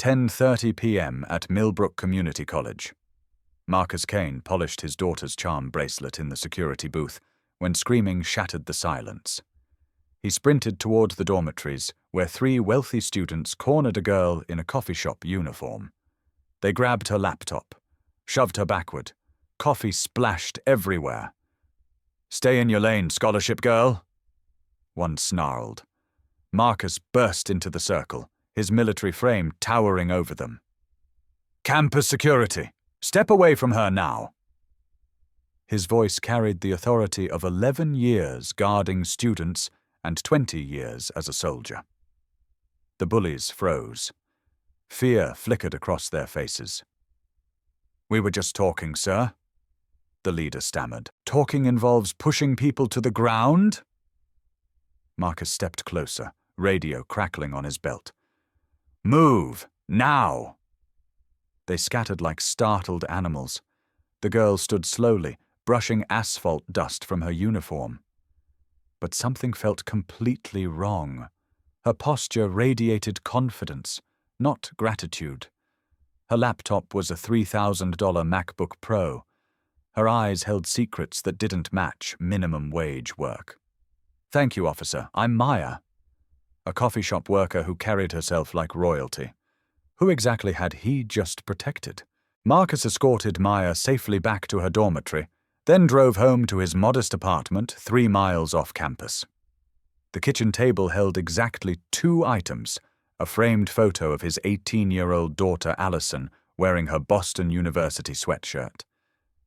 10:30 p.m. at Millbrook Community College. Marcus Kane polished his daughter's charm bracelet in the security booth when screaming shattered the silence. He sprinted toward the dormitories, where 3 wealthy students cornered a girl in a coffee shop uniform. They grabbed her laptop, shoved her backward. Coffee splashed everywhere. "Stay in your lane, scholarship girl," one snarled. Marcus burst into the circle, his military frame towering over them. "Campus security! Step away from her now!" His voice carried the authority of 11 years guarding students and 20 years as a soldier. The bullies froze. Fear flickered across their faces. "We were just talking, sir," the leader stammered. "Talking involves pushing people to the ground?" Marcus stepped closer, radio crackling on his belt. "Move! Now!" They scattered like startled animals. The girl stood slowly, brushing asphalt dust from her uniform. But something felt completely wrong. Her posture radiated confidence, not gratitude. Her laptop was a $3,000 MacBook Pro. Her eyes held secrets that didn't match minimum wage work. "Thank you, officer. I'm Maya," a coffee shop worker who carried herself like royalty. Who exactly had he just protected? Marcus escorted Maya safely back to her dormitory, then drove home to his modest apartment 3 miles off campus. The kitchen table held exactly 2 items: a framed photo of his 18-year-old daughter Allison wearing her Boston University sweatshirt,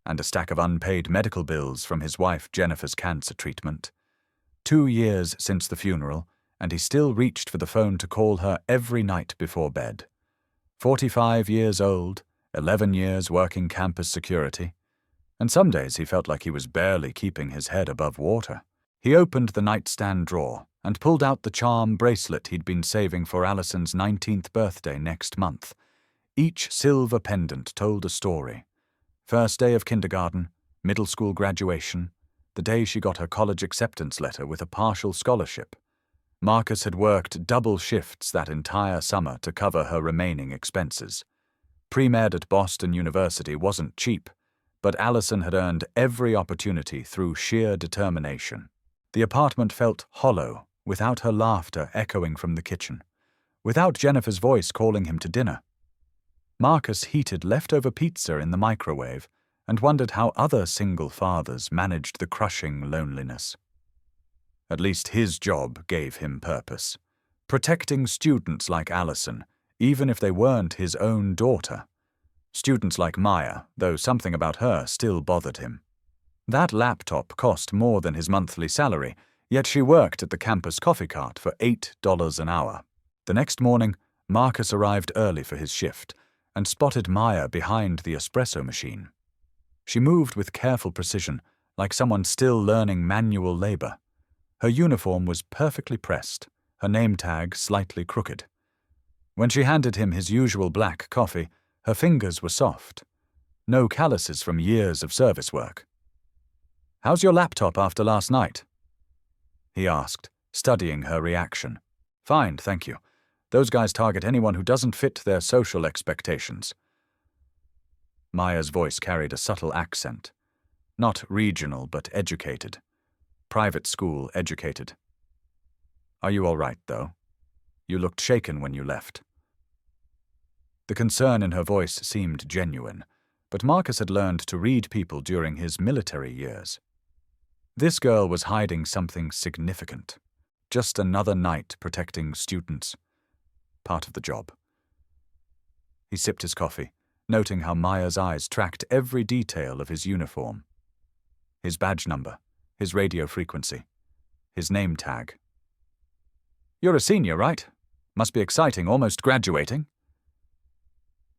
and a stack of unpaid medical bills from his wife Jennifer's cancer treatment. 2 years since the funeral, and he still reached for the phone to call her every night before bed. 45 years old, 11 years working campus security, and some days he felt like he was barely keeping his head above water. He opened the nightstand drawer and pulled out the charm bracelet he'd been saving for Allison's 19th birthday next month. Each silver pendant told a story. First day of kindergarten, middle school graduation, the day she got her college acceptance letter with a partial scholarship. Marcus had worked double shifts that entire summer to cover her remaining expenses. Pre-med at Boston University wasn't cheap, but Allison had earned every opportunity through sheer determination. The apartment felt hollow, without her laughter echoing from the kitchen, without Jennifer's voice calling him to dinner. Marcus heated leftover pizza in the microwave and wondered how other single fathers managed the crushing loneliness. At least his job gave him purpose, protecting students like Allison, even if they weren't his own daughter. Students like Maya, though something about her still bothered him. That laptop cost more than his monthly salary, yet she worked at the campus coffee cart for $8 an hour. The next morning, Marcus arrived early for his shift and spotted Maya behind the espresso machine. She moved with careful precision, like someone still learning manual labor. Her uniform was perfectly pressed, her name tag slightly crooked. When she handed him his usual black coffee, her fingers were soft. No calluses from years of service work. "How's your laptop after last night?" he asked, studying her reaction. "Fine, thank you. Those guys target anyone who doesn't fit their social expectations." Maya's voice carried a subtle accent. Not regional, but educated. Private school educated. "Are you all right, though? You looked shaken when you left." The concern in her voice seemed genuine, but Marcus had learned to read people during his military years. This girl was hiding something significant. Just another night protecting students. Part of the job. He sipped his coffee, noting how Maya's eyes tracked every detail of his uniform. His badge number, his radio frequency, his name tag. "You're a senior, right? Must be exciting, almost graduating."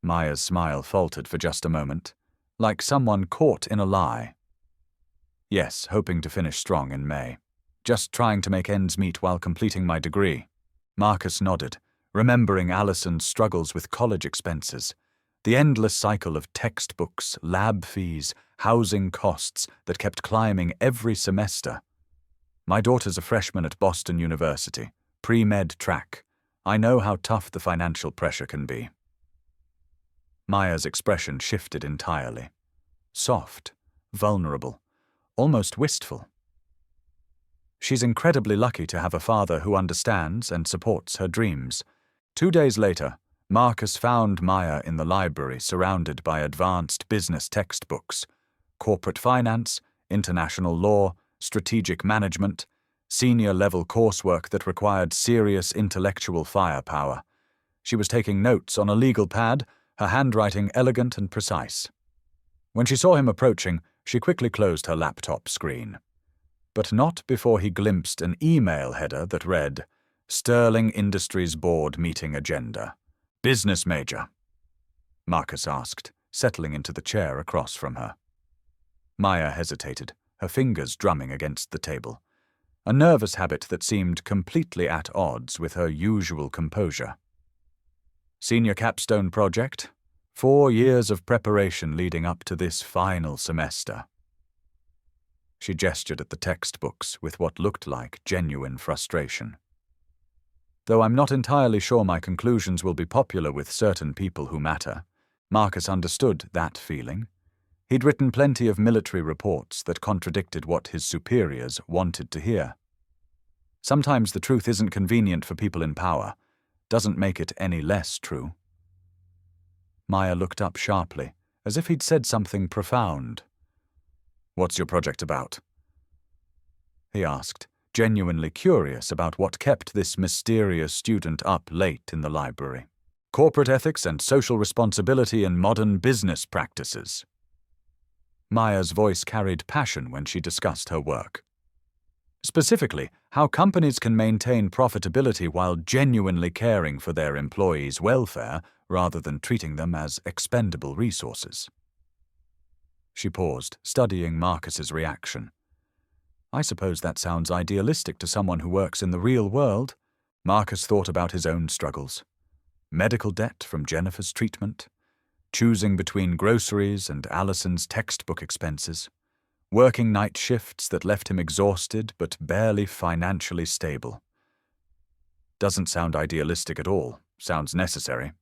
Maya's smile faltered for just a moment, like someone caught in a lie. "Yes, hoping to finish strong in May. Just trying to make ends meet while completing my degree." Marcus nodded, remembering Allison's struggles with college expenses, the endless cycle of textbooks, lab fees, housing costs that kept climbing every semester. "My daughter's a freshman at Boston University, pre-med track. I know how tough the financial pressure can be." Maya's expression shifted entirely. Soft, vulnerable, almost wistful. She's incredibly lucky to have a father who understands and supports her dreams. 2 days later, Marcus found Maya in the library surrounded by advanced business textbooks, corporate finance, international law, strategic management, senior-level coursework that required serious intellectual firepower. She was taking notes on a legal pad, her handwriting elegant and precise. When she saw him approaching, she quickly closed her laptop screen. But not before he glimpsed an email header that read, "Sterling Industries Board Meeting Agenda. Business Major," Marcus asked, settling into the chair across from her. Maya hesitated, her fingers drumming against the table, a nervous habit that seemed completely at odds with her usual composure. Senior capstone project, 4 years of preparation leading up to this final semester. She gestured at the textbooks with what looked like genuine frustration. Though I'm not entirely sure my conclusions will be popular with certain people who matter, Marcus understood that feeling. He'd written plenty of military reports that contradicted what his superiors wanted to hear. Sometimes the truth isn't convenient for people in power, doesn't make it any less true. Maya looked up sharply, as if he'd said something profound. "What's your project about?" he asked, genuinely curious about what kept this mysterious student up late in the library. "Corporate ethics and social responsibility in modern business practices." Maya's voice carried passion when she discussed her work. Specifically, how companies can maintain profitability while genuinely caring for their employees' welfare rather than treating them as expendable resources. She paused, studying Marcus's reaction. I suppose that sounds idealistic to someone who works in the real world. Marcus thought about his own struggles. Medical debt from Jennifer's treatment, choosing between groceries and Allison's textbook expenses, working night shifts that left him exhausted but barely financially stable. Doesn't sound idealistic at all, sounds necessary.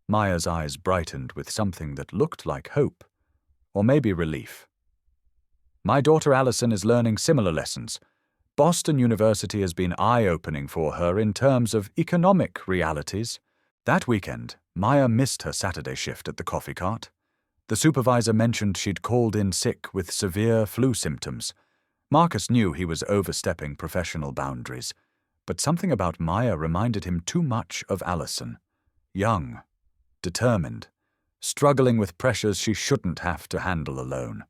Maya's eyes brightened with something that looked like hope, or maybe relief. My daughter Allison is learning similar lessons. Boston University has been eye-opening for her in terms of economic realities. That weekend, Maya missed her Saturday shift at the coffee cart. The supervisor mentioned she'd called in sick with severe flu symptoms. Marcus knew he was overstepping professional boundaries, but something about Maya reminded him too much of Allison. Young, determined, struggling with pressures she shouldn't have to handle alone.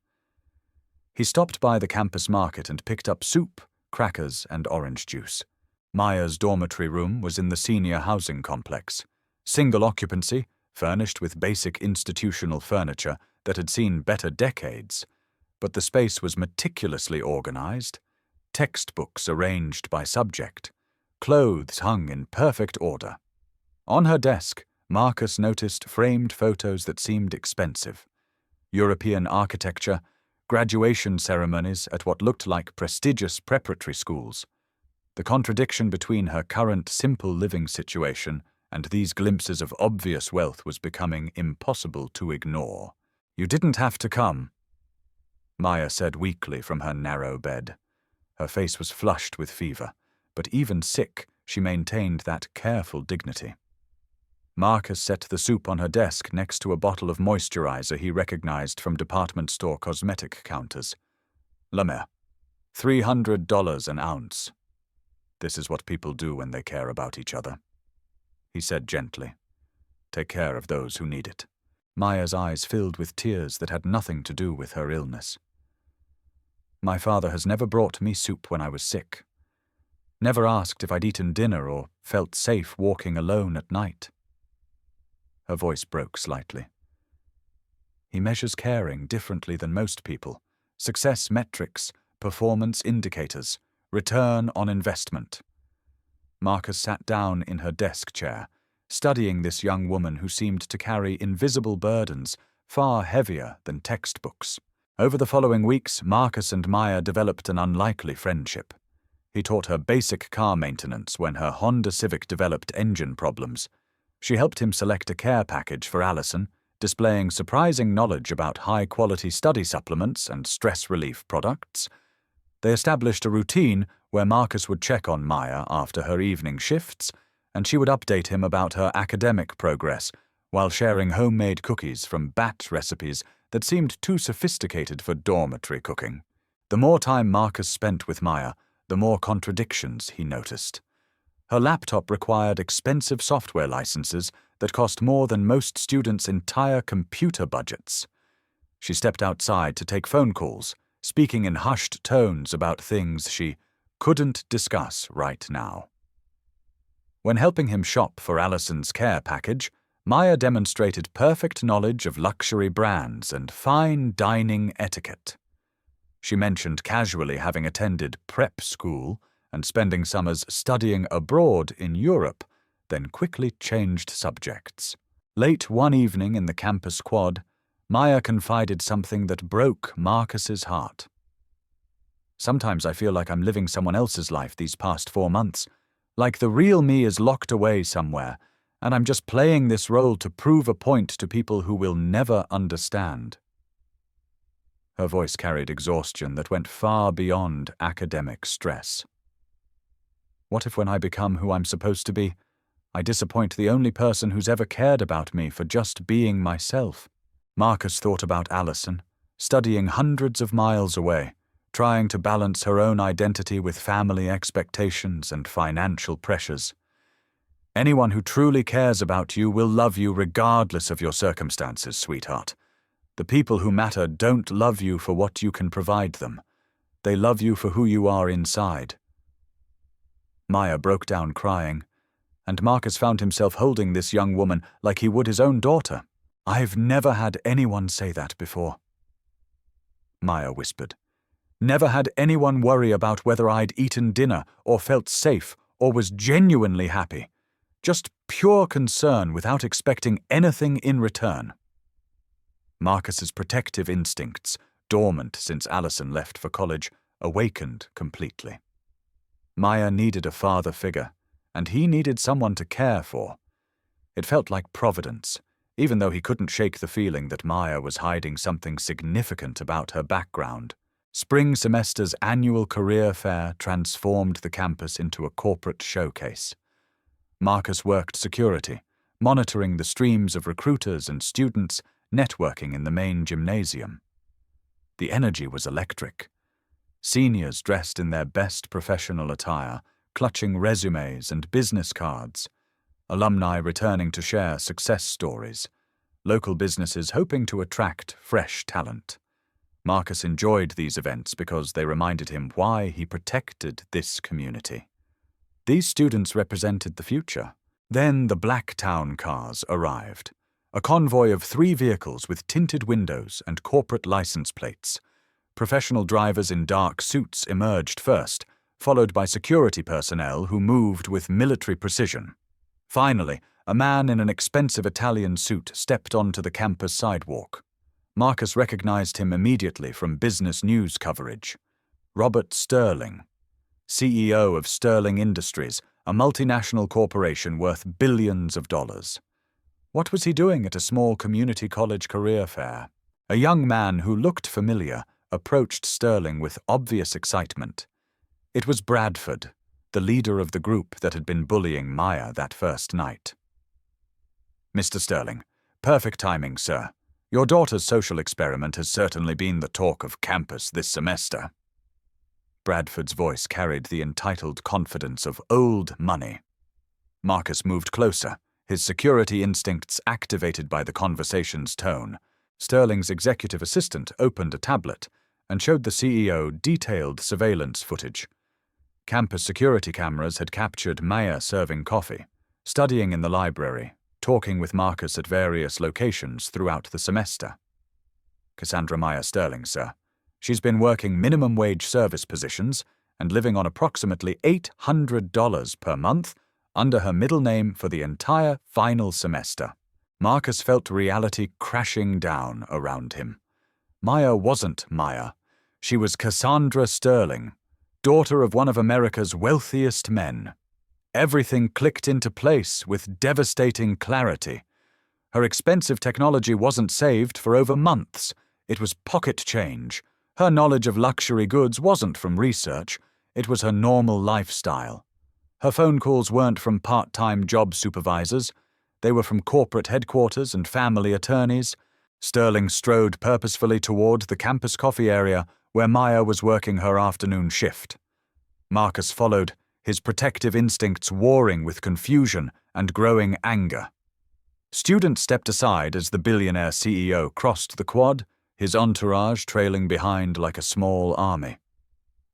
He stopped by the campus market and picked up soup, crackers, and orange juice. Maya's dormitory room was in the senior housing complex. Single occupancy, furnished with basic institutional furniture that had seen better decades, but the space was meticulously organized, textbooks arranged by subject, clothes hung in perfect order. On her desk, Marcus noticed framed photos that seemed expensive. European architecture, graduation ceremonies at what looked like prestigious preparatory schools. The contradiction between her current simple living situation and these glimpses of obvious wealth was becoming impossible to ignore. "You didn't have to come," Maya said weakly from her narrow bed. Her face was flushed with fever, but even sick, she maintained that careful dignity. Marcus set the soup on her desk next to a bottle of moisturizer he recognized from department store cosmetic counters. La Mer, $300 an ounce. This is what people do when they care about each other, he said gently. Take care of those who need it. Maya's eyes filled with tears that had nothing to do with her illness. My father has never brought me soup when I was sick. Never asked if I'd eaten dinner or felt safe walking alone at night. Her voice broke slightly. He measures caring differently than most people. Success metrics, performance indicators, return on investment. Marcus sat down in her desk chair, studying this young woman who seemed to carry invisible burdens far heavier than textbooks. Over the following weeks, Marcus and Maya developed an unlikely friendship. He taught her basic car maintenance when her Honda Civic developed engine problems. She helped him select a care package for Allison, displaying surprising knowledge about high-quality study supplements and stress relief products. They established a routine where Marcus would check on Maya after her evening shifts, and she would update him about her academic progress while sharing homemade cookies from batch recipes that seemed too sophisticated for dormitory cooking. The more time Marcus spent with Maya, the more contradictions he noticed. Her laptop required expensive software licenses that cost more than most students' entire computer budgets. She stepped outside to take phone calls, speaking in hushed tones about things she couldn't discuss right now. When helping him shop for Allison's care package, Maya demonstrated perfect knowledge of luxury brands and fine dining etiquette. She mentioned casually having attended prep school and spending summers studying abroad in Europe, then quickly changed subjects. Late one evening in the campus quad, Maya confided something that broke Marcus's heart. "Sometimes I feel like I'm living someone else's life these past 4 months, like the real me is locked away somewhere, and I'm just playing this role to prove a point to people who will never understand." Her voice carried exhaustion that went far beyond academic stress. "What if when I become who I'm supposed to be, I disappoint the only person who's ever cared about me for just being myself?" Marcus thought about Allison, studying hundreds of miles away, trying to balance her own identity with family expectations and financial pressures. "Anyone who truly cares about you will love you regardless of your circumstances, sweetheart. The people who matter don't love you for what you can provide them. They love you for who you are inside." Maya broke down crying, and Marcus found himself holding this young woman like he would his own daughter. "I've never had anyone say that before," Maya whispered. "Never had anyone worry about whether I'd eaten dinner or felt safe or was genuinely happy. Just pure concern without expecting anything in return." Marcus's protective instincts, dormant since Allison left for college, awakened completely. Maya needed a father figure, and he needed someone to care for. It felt like providence, even though he couldn't shake the feeling that Maya was hiding something significant about her background. Spring semester's annual career fair transformed the campus into a corporate showcase. Marcus worked security, monitoring the streams of recruiters and students networking in the main gymnasium. The energy was electric. Seniors dressed in their best professional attire, clutching resumes and business cards. Alumni returning to share success stories. Local businesses hoping to attract fresh talent. Marcus enjoyed these events because they reminded him why he protected this community. These students represented the future. Then the Blacktown cars arrived, a convoy of 3 vehicles with tinted windows and corporate license plates. Professional drivers in dark suits emerged first, followed by security personnel who moved with military precision. Finally, a man in an expensive Italian suit stepped onto the campus sidewalk. Marcus recognized him immediately from business news coverage. Robert Sterling, CEO of Sterling Industries, a multinational corporation worth billions of dollars. What was he doing at a small community college career fair? A young man who looked familiar approached Sterling with obvious excitement. It was Bradford, the leader of the group that had been bullying Maya that first night. "Mr. Sterling, perfect timing, sir. Your daughter's social experiment has certainly been the talk of campus this semester." Bradford's voice carried the entitled confidence of old money. Marcus moved closer, his security instincts activated by the conversation's tone. Sterling's executive assistant opened a tablet and showed the CEO detailed surveillance footage. Campus security cameras had captured Maya serving coffee, studying in the library, talking with Marcus at various locations throughout the semester. "Cassandra Maya Sterling, sir. She's been working minimum wage service positions and living on approximately $800 per month under her middle name for the entire final semester." Marcus felt reality crashing down around him. Maya wasn't Maya. She was Cassandra Sterling, daughter of one of America's wealthiest men. Everything clicked into place with devastating clarity. Her expensive technology wasn't saved for over months. It was pocket change. Her knowledge of luxury goods wasn't from research. It was her normal lifestyle. Her phone calls weren't from part-time job supervisors. They were from corporate headquarters and family attorneys. Sterling strode purposefully toward the campus coffee area where Maya was working her afternoon shift. Marcus followed, his protective instincts warring with confusion and growing anger. Students stepped aside as the billionaire CEO crossed the quad, his entourage trailing behind like a small army.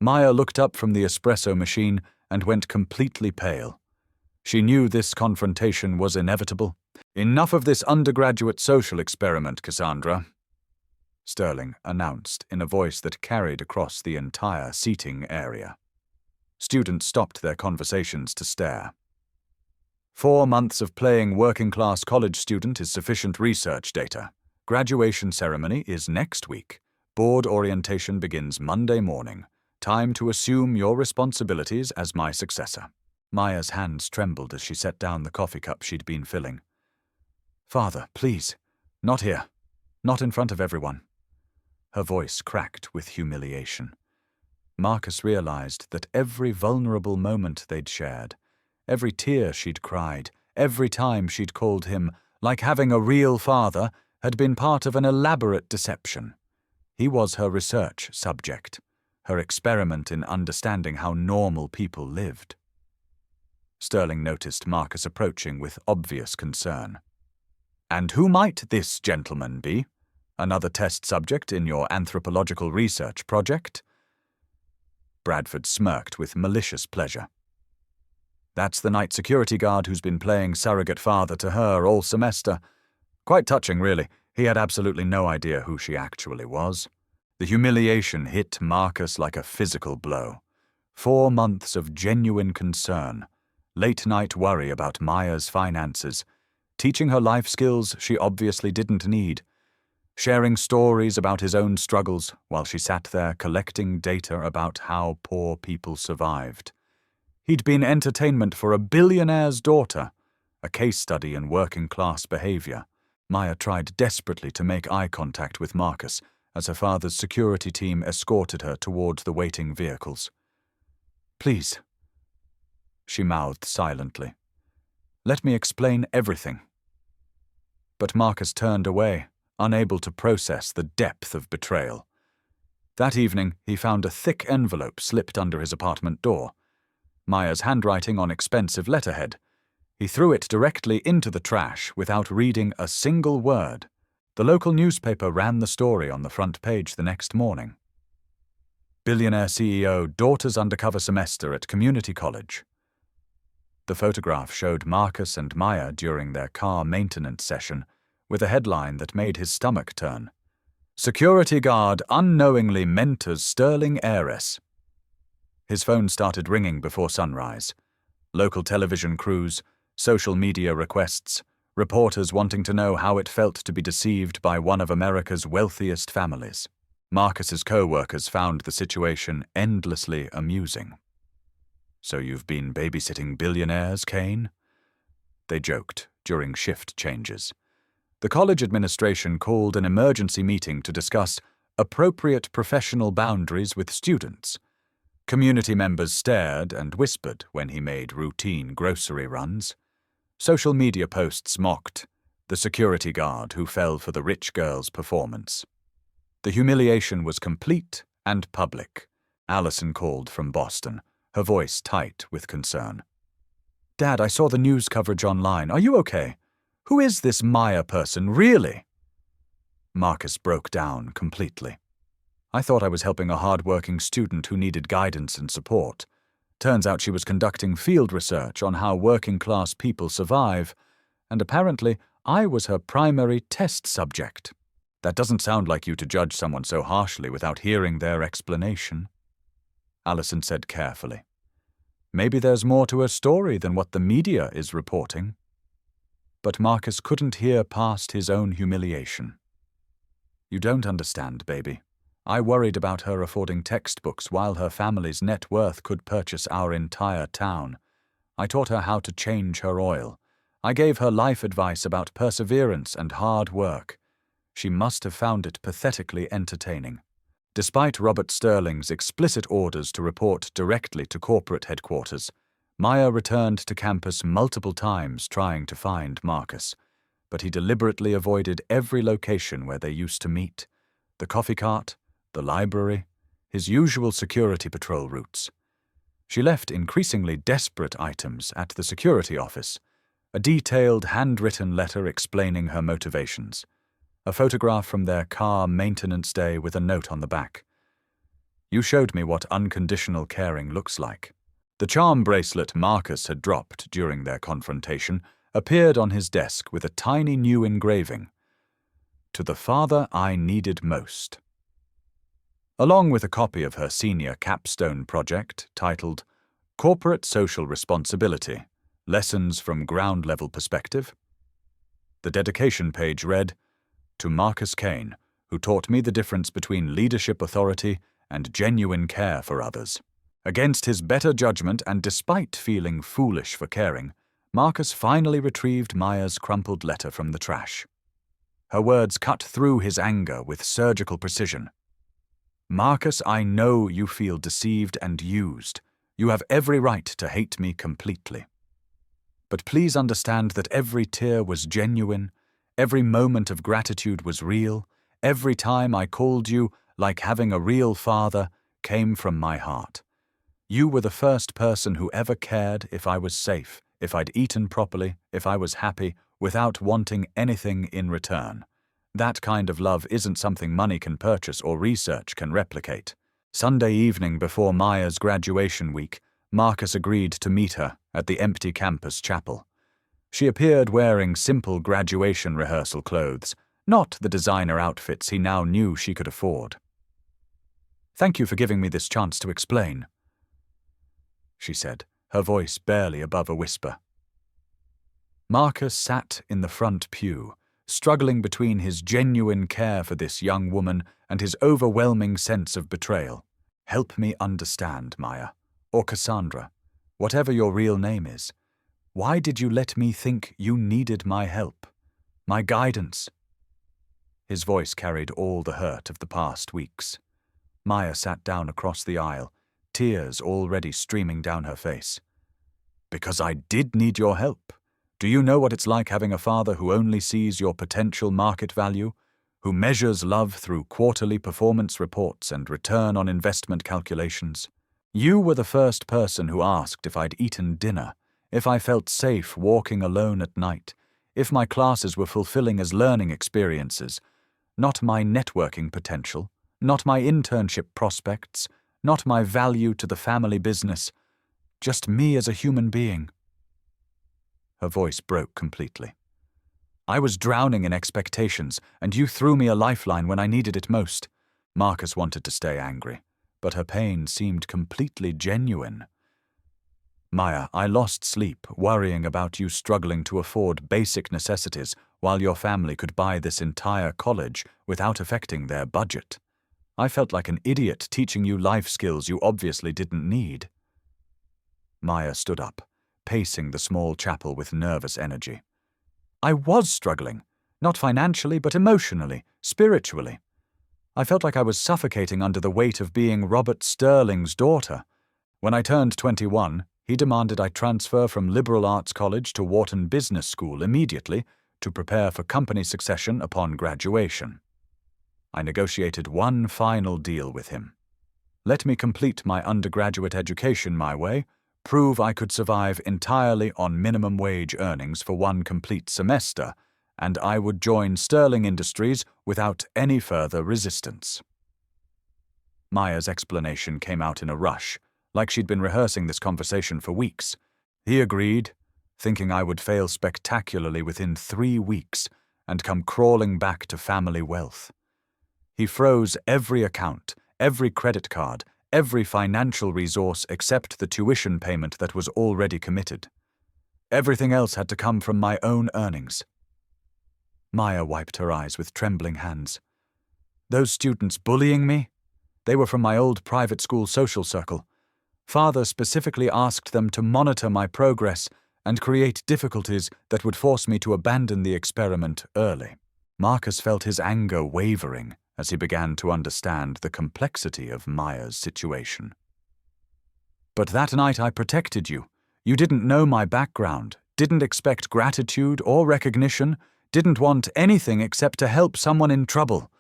Maya looked up from the espresso machine and went completely pale. She knew this confrontation was inevitable. "Enough of this undergraduate social experiment, Cassandra," Sterling announced in a voice that carried across the entire seating area. Students stopped their conversations to stare. 4 months of playing working-class college student is sufficient research data. Graduation ceremony is next week. Board orientation begins Monday morning. Time to assume your responsibilities as my successor. Maya's hands trembled as she set down the coffee cup she'd been filling. "Father, please, not here. Not in front of everyone." Her voice cracked with humiliation. Marcus realized that every vulnerable moment they'd shared, every tear she'd cried, every time she'd called him like having a real father, had been part of an elaborate deception. He was her research subject, her experiment in understanding how normal people lived. Sterling noticed Marcus approaching with obvious concern. "And who might this gentleman be? Another test subject in your anthropological research project?" Bradford smirked with malicious pleasure. "That's the night security guard who's been playing surrogate father to her all semester. Quite touching, really. He had absolutely no idea who she actually was." The humiliation hit Marcus like a physical blow. 4 months of genuine concern, late-night worry about Maya's finances, teaching her life skills she obviously didn't need, sharing stories about his own struggles while she sat there collecting data about how poor people survived. He'd been entertainment for a billionaire's daughter, a case study in working-class behavior. Maya tried desperately to make eye contact with Marcus as her father's security team escorted her toward the waiting vehicles. "Please," she mouthed silently. "Let me explain everything." But Marcus turned away, unable to process the depth of betrayal. That evening, he found a thick envelope slipped under his apartment door. Maya's handwriting on expensive letterhead. He threw it directly into the trash without reading a single word. The local newspaper ran the story on the front page the next morning. Billionaire CEO daughter's undercover semester at community college. The photograph showed Marcus and Maya during their car maintenance session, with a headline that made his stomach turn. "Security guard unknowingly mentors Sterling heiress." His phone started ringing before sunrise. Local television crews, social media requests, reporters wanting to know how it felt to be deceived by one of America's wealthiest families. Marcus's co-workers found the situation endlessly amusing. "So you've been babysitting billionaires, Kane?" They joked during shift changes. The college administration called an emergency meeting to discuss appropriate professional boundaries with students. Community members stared and whispered when he made routine grocery runs. Social media posts mocked the security guard who fell for the rich girl's performance. The humiliation was complete and public. Allison called from Boston, her voice tight with concern. "Dad, I saw the news coverage online. Are you okay? Who is this Maya person, really?" Marcus broke down completely. "I thought I was helping a hard-working student who needed guidance and support. Turns out she was conducting field research on how working-class people survive, and apparently I was her primary test subject. That doesn't sound like you to judge someone so harshly without hearing their explanation." Allison said carefully. "Maybe there's more to her story than what the media is reporting." But Marcus couldn't hear past his own humiliation. "You don't understand, baby. I worried about her affording textbooks while her family's net worth could purchase our entire town. I taught her how to change her oil. I gave her life advice about perseverance and hard work. She must have found it pathetically entertaining. Despite Robert Sterling's explicit orders to report directly to corporate headquarters, Maya returned to campus multiple times trying to find Marcus, but he deliberately avoided every location where they used to meet: the coffee cart, the library, his usual security patrol routes. She left increasingly desperate items at the security office: a detailed handwritten letter explaining her motivations, a photograph from their car maintenance day with a note on the back. "You showed me what unconditional caring looks like." The charm bracelet Marcus had dropped during their confrontation appeared on his desk with a tiny new engraving: "To the father I needed most." Along with a copy of her senior capstone project titled Corporate Social Responsibility: Lessons from Ground-Level Perspective. The dedication page read, "To Marcus Kane, who taught me the difference between leadership authority and genuine care for others." Against his better judgment and despite feeling foolish for caring, Marcus finally retrieved Maya's crumpled letter from the trash. Her words cut through his anger with surgical precision. "Marcus, I know you feel deceived and used. You have every right to hate me completely. But please understand that every tear was genuine, every moment of gratitude was real, every time I called you like having a real father came from my heart. You were the first person who ever cared if I was safe, if I'd eaten properly, if I was happy, without wanting anything in return. That kind of love isn't something money can purchase or research can replicate." Sunday evening before Maya's graduation week, Marcus agreed to meet her at the empty campus chapel. She appeared wearing simple graduation rehearsal clothes, not the designer outfits he now knew she could afford. "Thank you for giving me this chance to explain," she said, her voice barely above a whisper. Marcus sat in the front pew, struggling between his genuine care for this young woman and his overwhelming sense of betrayal. "Help me understand, Maya, or Cassandra, whatever your real name is. Why did you let me think you needed my help, my guidance?" His voice carried all the hurt of the past weeks. Maya sat down across the aisle, tears already streaming down her face. "Because I did need your help. Do you know what it's like having a father who only sees your potential market value, who measures love through quarterly performance reports and return on investment calculations? You were the first person who asked if I'd eaten dinner, if I felt safe walking alone at night, if my classes were fulfilling as learning experiences, not my networking potential, not my internship prospects, not my value to the family business, just me as a human being." Her voice broke completely. "I was drowning in expectations, and you threw me a lifeline when I needed it most." Marcus wanted to stay angry, but her pain seemed completely genuine. "Maya, I lost sleep worrying about you struggling to afford basic necessities while your family could buy this entire college without affecting their budget. I felt like an idiot teaching you life skills you obviously didn't need." Maya stood up, pacing the small chapel with nervous energy. "I was struggling, not financially but emotionally, spiritually. I felt like I was suffocating under the weight of being Robert Sterling's daughter. When I turned 21, he demanded I transfer from liberal arts college to Wharton Business School immediately to prepare for company succession upon graduation. I negotiated one final deal with him. Let me complete my undergraduate education my way, prove I could survive entirely on minimum wage earnings for one complete semester, and I would join Sterling Industries without any further resistance." Maya's explanation came out in a rush, like she'd been rehearsing this conversation for weeks. He agreed, thinking I would fail spectacularly within 3 weeks and come crawling back to family wealth. He froze every account, every credit card, every financial resource except the tuition payment that was already committed. Everything else had to come from my own earnings. Maya wiped her eyes with trembling hands. "Those students bullying me? They were from my old private school social circle. Father specifically asked them to monitor my progress and create difficulties that would force me to abandon the experiment early. Marcus felt his anger wavering as he began to understand the complexity of Maya's situation. But that night I protected you. You didn't know my background, didn't expect gratitude or recognition, didn't want anything except to help someone in trouble.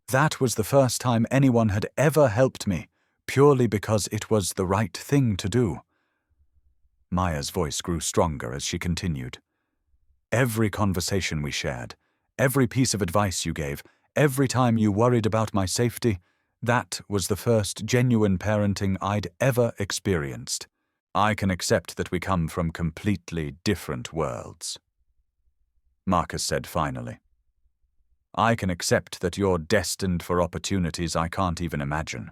That was the first time anyone had ever helped me, purely because it was the right thing to do. Maya's voice grew stronger as she continued. Every conversation we shared, every piece of advice you gave, every time you worried about my safety, that was the first genuine parenting I'd ever experienced. I can accept that we come from completely different worlds. Marcus said finally. I can accept that you're destined for opportunities I can't even imagine.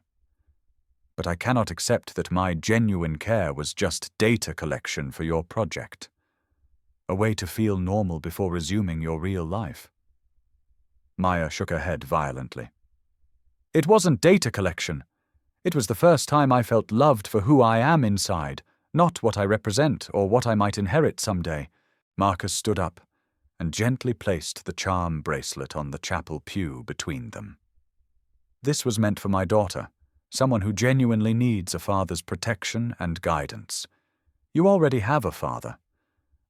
But I cannot accept that my genuine care was just data collection for your project. A way to feel normal before resuming your real life. Maya shook her head violently. It wasn't data collection. It was the first time I felt loved for who I am inside, not what I represent or what I might inherit someday. Marcus stood up and gently placed the charm bracelet on the chapel pew between them. This was meant for my daughter, someone who genuinely needs a father's protection and guidance. You already have a father,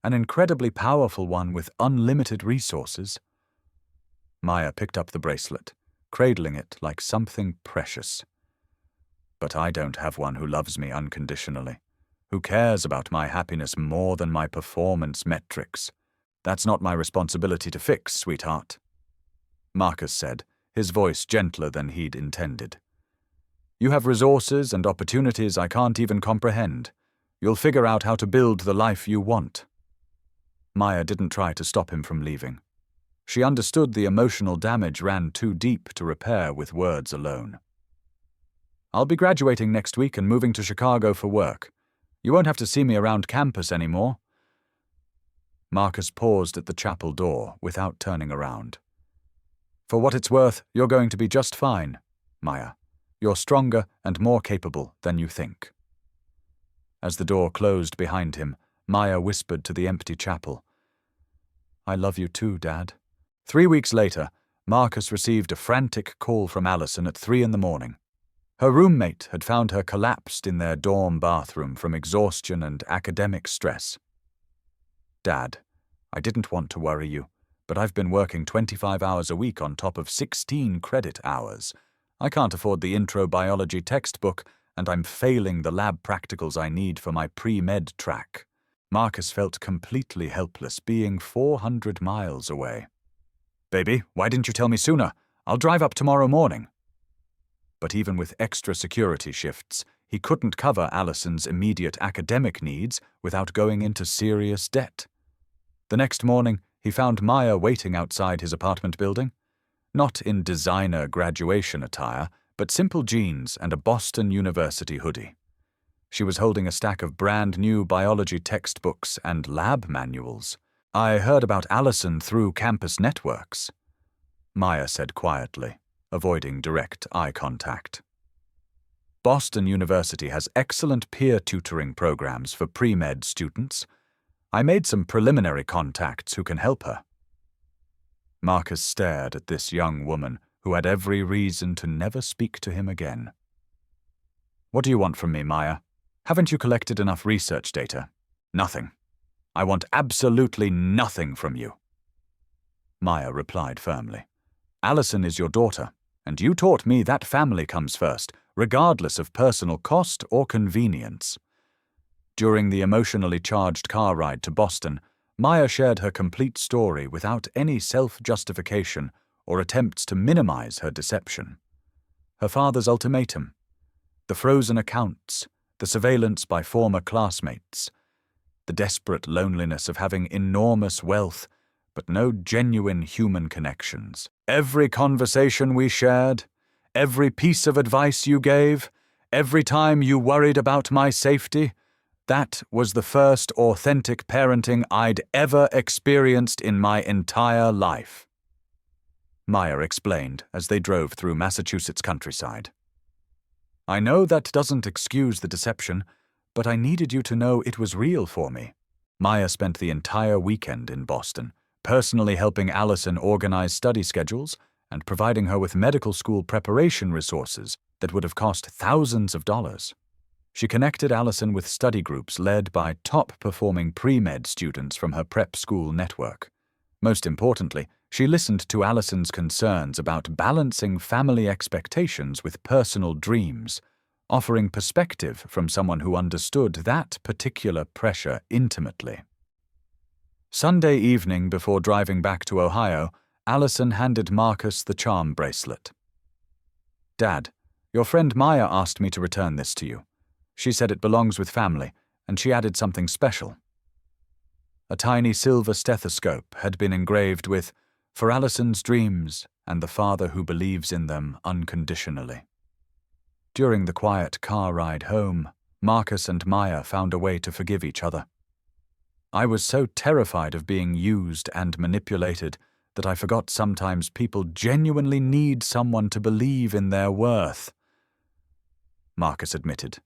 an incredibly powerful one with unlimited resources. Maya picked up the bracelet, cradling it like something precious. But I don't have one who loves me unconditionally, who cares about my happiness more than my performance metrics. That's not my responsibility to fix, sweetheart, Marcus said, his voice gentler than he'd intended. You have resources and opportunities I can't even comprehend. You'll figure out how to build the life you want. Maya didn't try to stop him from leaving. She understood the emotional damage ran too deep to repair with words alone. I'll be graduating next week and moving to Chicago for work. You won't have to see me around campus anymore. Marcus paused at the chapel door without turning around. For what it's worth, you're going to be just fine, Maya. You're stronger and more capable than you think. As the door closed behind him, Maya whispered to the empty chapel. I love you too, Dad. 3 weeks later, Marcus received a frantic call from Allison at 3 a.m. Her roommate had found her collapsed in their dorm bathroom from exhaustion and academic stress. Dad, I didn't want to worry you, but I've been working 25 hours a week on top of 16 credit hours. I can't afford the intro biology textbook, and I'm failing the lab practicals I need for my pre-med track. Marcus felt completely helpless, being 400 miles away. Baby, why didn't you tell me sooner? I'll drive up tomorrow morning. But even with extra security shifts, he couldn't cover Allison's immediate academic needs without going into serious debt. The next morning, he found Maya waiting outside his apartment building. Not in designer graduation attire, but simple jeans and a Boston University hoodie. She was holding a stack of brand-new biology textbooks and lab manuals. I heard about Allison through campus networks, Maya said quietly, avoiding direct eye contact. Boston University has excellent peer tutoring programs for pre-med students. I made some preliminary contacts who can help her. Marcus stared at this young woman who had every reason to never speak to him again. What do you want from me, Maya? Haven't you collected enough research data? Nothing. I want absolutely nothing from you. Maya replied firmly. Allison is your daughter, and you taught me that family comes first, regardless of personal cost or convenience. During the emotionally charged car ride to Boston, Maya shared her complete story without any self-justification or attempts to minimize her deception. Her father's ultimatum, the frozen accounts, the surveillance by former classmates, the desperate loneliness of having enormous wealth but no genuine human connections. Every conversation we shared, every piece of advice you gave, every time you worried about my safety, that was the first authentic parenting I'd ever experienced in my entire life. Maya explained as they drove through Massachusetts countryside. I know that doesn't excuse the deception, but I needed you to know it was real for me. Maya spent the entire weekend in Boston, personally helping Allison organize study schedules and providing her with medical school preparation resources that would have cost thousands of dollars. She connected Allison with study groups led by top-performing pre-med students from her prep school network. Most importantly, she listened to Allison's concerns about balancing family expectations with personal dreams, offering perspective from someone who understood that particular pressure intimately. Sunday evening, before driving back to Ohio, Allison handed Marcus the charm bracelet. "Dad, your friend Maya asked me to return this to you. She said it belongs with family, and she added something special." A tiny silver stethoscope had been engraved with, "For Allison's dreams and the father who believes in them unconditionally." During the quiet car ride home, Marcus and Maya found a way to forgive each other. "I was so terrified of being used and manipulated that I forgot sometimes people genuinely need someone to believe in their worth," Marcus admitted.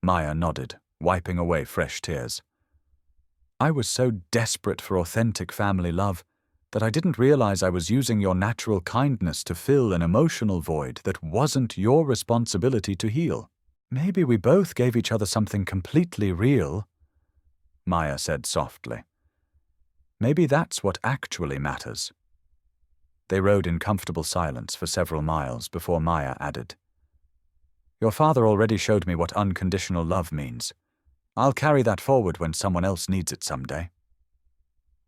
Maya nodded, wiping away fresh tears. "I was so desperate for authentic family love that I didn't realize I was using your natural kindness to fill an emotional void that wasn't your responsibility to heal. Maybe we both gave each other something completely real," Maya said softly. "Maybe that's what actually matters." They rode in comfortable silence for several miles before Maya added, "Your father already showed me what unconditional love means. I'll carry that forward when someone else needs it someday."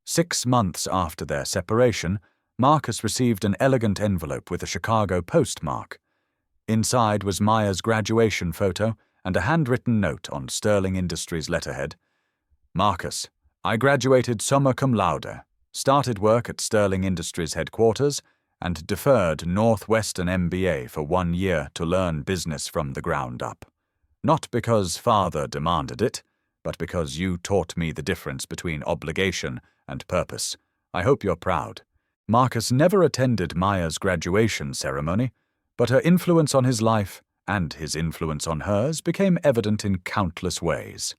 6 months after their separation, Marcus received an elegant envelope with a Chicago postmark. Inside was Maya's graduation photo and a handwritten note on Sterling Industries letterhead. "Marcus, I graduated summa cum laude, started work at Sterling Industries headquarters, and deferred Northwestern MBA for 1 year to learn business from the ground up. Not because father demanded it, but because you taught me the difference between obligation and purpose. I hope you're proud." Marcus never attended Maya's graduation ceremony, but her influence on his life and his influence on hers became evident in countless ways.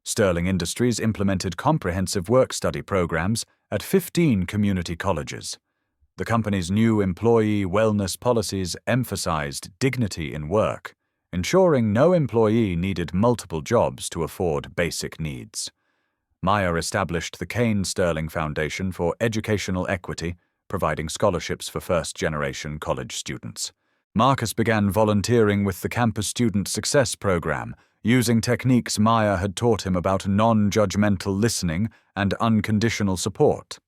Sterling Industries implemented comprehensive work-study programs at 15 community colleges. The company's new employee wellness policies emphasized dignity in work, ensuring no employee needed multiple jobs to afford basic needs. Maya established the Kane Sterling Foundation for Educational Equity, providing scholarships for first-generation college students. Marcus began volunteering with the Campus Student Success Program, using techniques Maya had taught him about non-judgmental listening and unconditional support.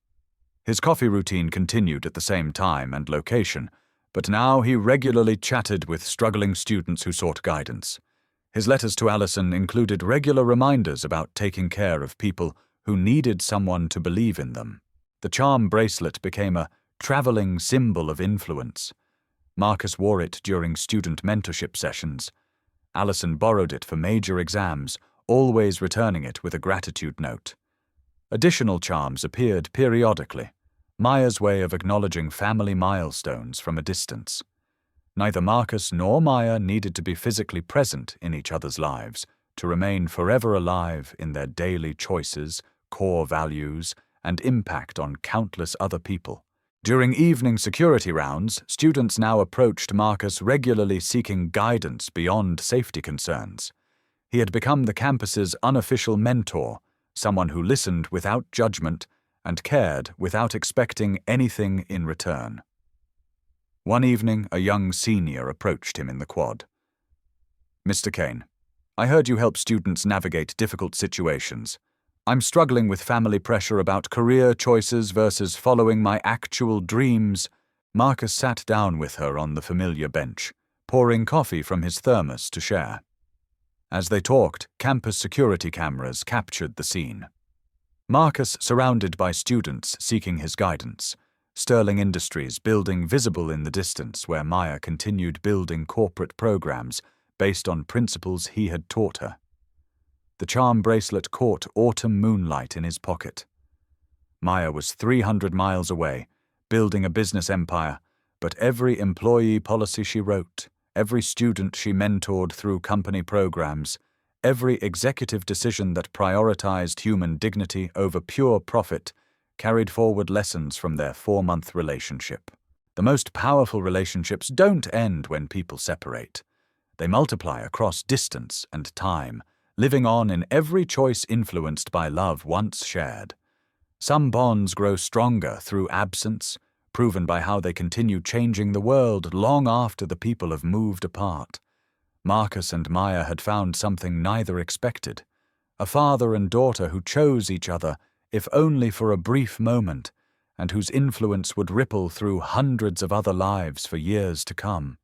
His coffee routine continued at the same time and location, but now he regularly chatted with struggling students who sought guidance. His letters to Allison included regular reminders about taking care of people who needed someone to believe in them. The charm bracelet became a traveling symbol of influence. Marcus wore it during student mentorship sessions. Allison borrowed it for major exams, always returning it with a gratitude note. Additional charms appeared periodically, Maya's way of acknowledging family milestones from a distance. Neither Marcus nor Maya needed to be physically present in each other's lives to remain forever alive in their daily choices, core values, and impact on countless other people. During evening security rounds, students now approached Marcus regularly seeking guidance beyond safety concerns. He had become the campus's unofficial mentor, someone who listened without judgment and cared without expecting anything in return. One evening, a young senior approached him in the quad. "Mr. Kane, I heard you help students navigate difficult situations. I'm struggling with family pressure about career choices versus following my actual dreams." Marcus sat down with her on the familiar bench, pouring coffee from his thermos to share. As they talked, campus security cameras captured the scene. Marcus surrounded by students seeking his guidance, Sterling Industries building visible in the distance where Maya continued building corporate programs based on principles he had taught her. The charm bracelet caught autumn moonlight in his pocket. Maya was 300 miles away, building a business empire, but every employee policy she wrote, every student she mentored through company programs, every executive decision that prioritized human dignity over pure profit carried forward lessons from their 4-month relationship. The most powerful relationships don't end when people separate. They multiply across distance and time, living on in every choice influenced by love once shared. Some bonds grow stronger through absence, proven by how they continue changing the world long after the people have moved apart. Marcus and Maya had found something neither expected, a father and daughter who chose each other, if only for a brief moment, and whose influence would ripple through hundreds of other lives for years to come.